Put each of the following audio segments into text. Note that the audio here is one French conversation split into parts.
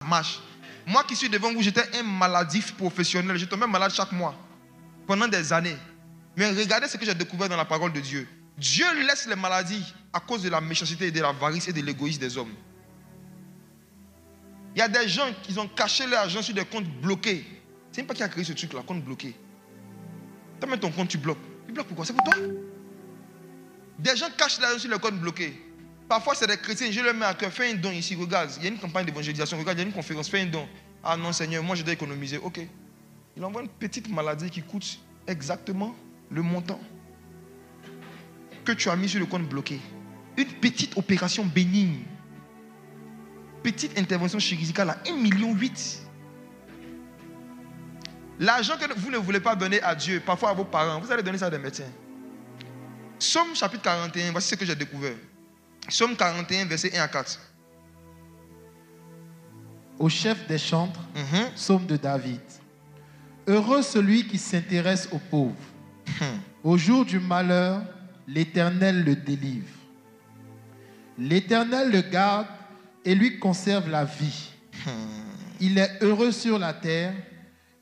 marche. Moi qui suis devant vous, j'étais un maladif professionnel. Je tombais malade chaque mois, pendant des années. Mais regardez ce que j'ai découvert dans la parole de Dieu. Dieu laisse les maladies à cause de la méchanceté et de l'avarice et de l'égoïsme des hommes. Il y a des gens qui ont caché leur argent sur des comptes bloqués. C'est même pas qui a créé ce truc-là, compte bloqué. Tu mets ton compte, tu bloques. Tu bloques pourquoi? C'est pour toi. Des gens cachent l'argent sur les comptes bloqués. Parfois, c'est des chrétiens. Je leur mets à cœur. Fais un don ici. Regarde, il y a une campagne d'évangélisation. Regarde, il y a une conférence. Fais un don. Ah non, Seigneur, moi je dois économiser. Ok. Il envoie une petite maladie qui coûte exactement le montant que tu as mis sur le compte bloqué. Une petite opération bénigne. Petite intervention chirurgicale à 1,8 million. L'argent que vous ne voulez pas donner à Dieu, parfois à vos parents, vous allez donner ça à des médecins. Psaume chapitre 41, voici ce que j'ai découvert. Psaume 41, versets 1 à 4. Au chef des chantres, psaume de David. Heureux celui qui s'intéresse aux pauvres. Au jour du malheur, l'Éternel le délivre. L'Éternel le garde et lui conserve la vie. Il est heureux sur la terre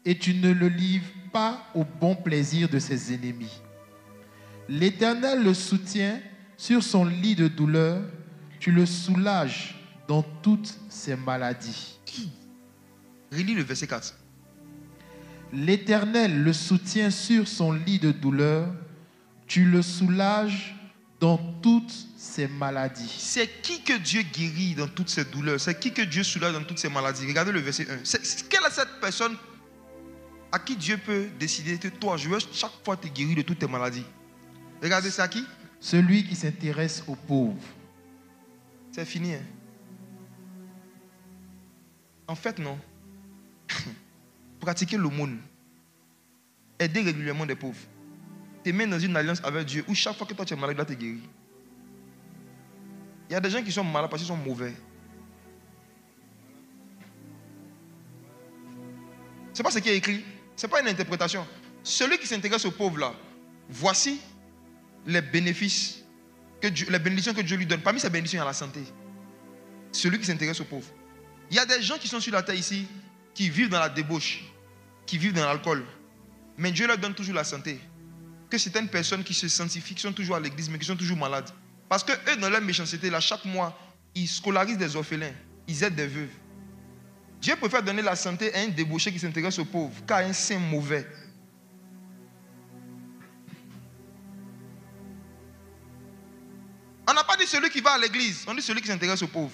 et tu ne le livres pas au bon plaisir de ses ennemis. L'Éternel le soutient sur son lit de douleur, tu le soulages dans toutes ses maladies. Relis le verset 4. L'Éternel le soutient sur son lit de douleur, tu le soulages dans toutes ses maladies. C'est qui que Dieu guérit dans toutes ses douleurs? C'est qui que Dieu soulage dans toutes ses maladies? Regardez le verset 1. Quelle est cette personne à qui Dieu peut décider que toi, je veux chaque fois te guérir de toutes tes maladies? Regardez, c'est à qui? Celui qui s'intéresse aux pauvres. C'est fini. Hein? En fait, non. Pratiquer l'aumône, aider régulièrement des pauvres, te mettre dans une alliance avec Dieu où chaque fois que toi tu es malade, il va te guérir. Il y a des gens qui sont malades parce qu'ils sont mauvais. Ce n'est pas ce qui est écrit. Ce n'est pas une interprétation. Celui qui s'intéresse aux pauvres là, voici les bénéfices, les bénédictions que Dieu lui donne. Parmi ces bénédictions, il y a la santé. Celui qui s'intéresse aux pauvres. Il y a des gens qui sont sur la terre ici, qui vivent dans la débauche, qui vivent dans l'alcool. Mais Dieu leur donne toujours la santé. Que certaines personnes qui se sanctifient, qui sont toujours à l'église, mais qui sont toujours malades. Parce que eux, dans leur méchanceté, là, chaque mois, ils scolarisent des orphelins, ils aident des veuves. Dieu préfère donner la santé à un débauché qui s'intéresse aux pauvres qu'à un saint mauvais. On n'a pas dit celui qui va à l'église, on dit celui qui s'intéresse aux pauvres.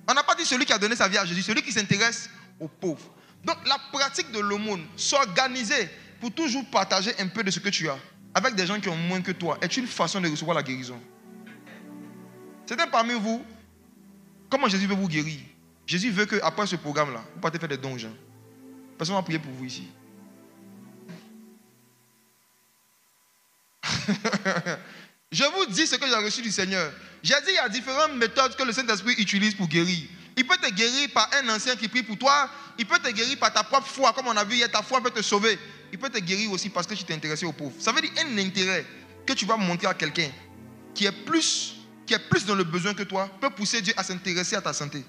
On n'a pas dit celui qui a donné sa vie à Jésus, celui qui s'intéresse aux pauvres. Donc la pratique de l'aumône, s'organiser pour toujours partager un peu de ce que tu as avec des gens qui ont moins que toi, est une façon de recevoir la guérison. Certains parmi vous, comment Jésus veut vous guérir? Jésus veut qu'après ce programme-là, vous partez faire des dons aux gens. Personne ne va prier pour vous ici. Je vous dis ce que j'ai reçu du Seigneur. J'ai dit il y a différentes méthodes que le Saint-Esprit utilise pour guérir. Il peut te guérir par un ancien qui prie pour toi. Il peut te guérir par ta propre foi. Comme on a vu hier, ta foi peut te sauver. Il peut te guérir aussi parce que tu t'es intéressé aux pauvres. Ça veut dire un intérêt que tu vas montrer à quelqu'un qui est plus dans le besoin que toi, peut pousser Dieu à s'intéresser à ta santé.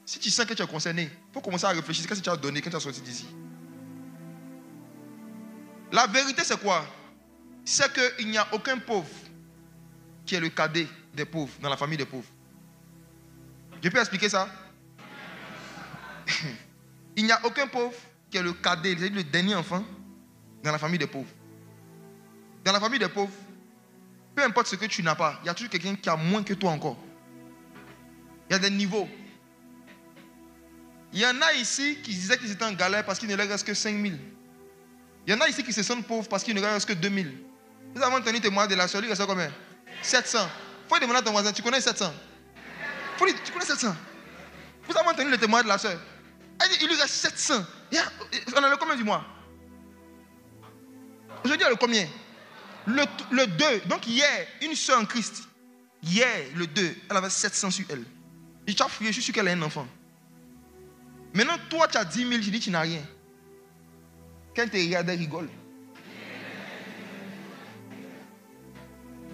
Si tu sens que tu es concerné, il faut commencer à réfléchir. Qu'est-ce que tu as donné quand tu as sorti d'ici? La vérité, c'est quoi? C'est qu'il n'y a aucun pauvre qui est le cadet des pauvres, dans la famille des pauvres. Je peux expliquer ça? Il n'y a aucun pauvre qui est le cadet, c'est-à-dire le dernier enfant, dans la famille des pauvres. Dans la famille des pauvres, peu importe ce que tu n'as pas, il y a toujours quelqu'un qui a moins que toi encore. Il y a des niveaux. Il y en a ici qui disaient qu'ils étaient en galère parce qu'il ne leur reste que 5 000. Il y en a ici qui se sentent pauvres parce qu'il ne leur reste que 2 000. Vous avez entendu témoigner de la soeur, il reste combien? 700. Il faut demander à ton voisin, tu connais 700? Faut dire, tu connais 700? Vous avez entendu le témoignage de la soeur? Elle dit, il lui reste 700. On a le combien du mois? Aujourd'hui, il y a le combien? Le 2. Donc hier, une soeur en Christ, hier, le 2, elle avait 700 sur elle. Et tu as fouillé, je suis sûr qu'elle a un enfant. Maintenant, toi, tu as 10 000, tu dis que tu n'as rien. Quand tu regardes, elle rigole.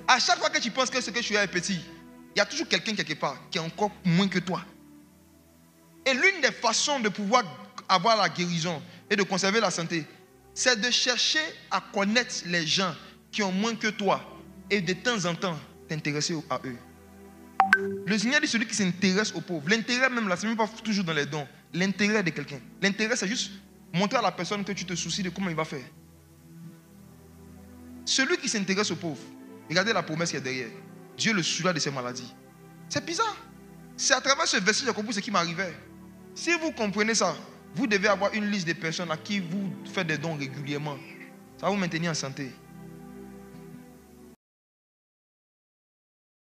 À chaque fois que tu penses que ce que tu as est petit, il y a toujours quelqu'un quelque part qui est encore moins que toi. Et l'une des façons de pouvoir avoir la guérison et de conserver la santé, c'est de chercher à connaître les gens qui ont moins que toi et de temps en temps t'intéresser à eux. Le Seigneur dit celui qui s'intéresse aux pauvres. L'intérêt même là, ce n'est même pas toujours dans les dons. L'intérêt de quelqu'un. L'intérêt, c'est juste montrer à la personne que tu te soucies de comment il va faire. Celui qui s'intéresse aux pauvres, regardez la promesse qui est derrière. Dieu le soulage de ses maladies. C'est bizarre. C'est à travers ce verset que j'ai compris ce qui m'arrivait. Si vous comprenez ça, vous devez avoir une liste de personnes à qui vous faites des dons régulièrement. Ça va vous maintenir en santé.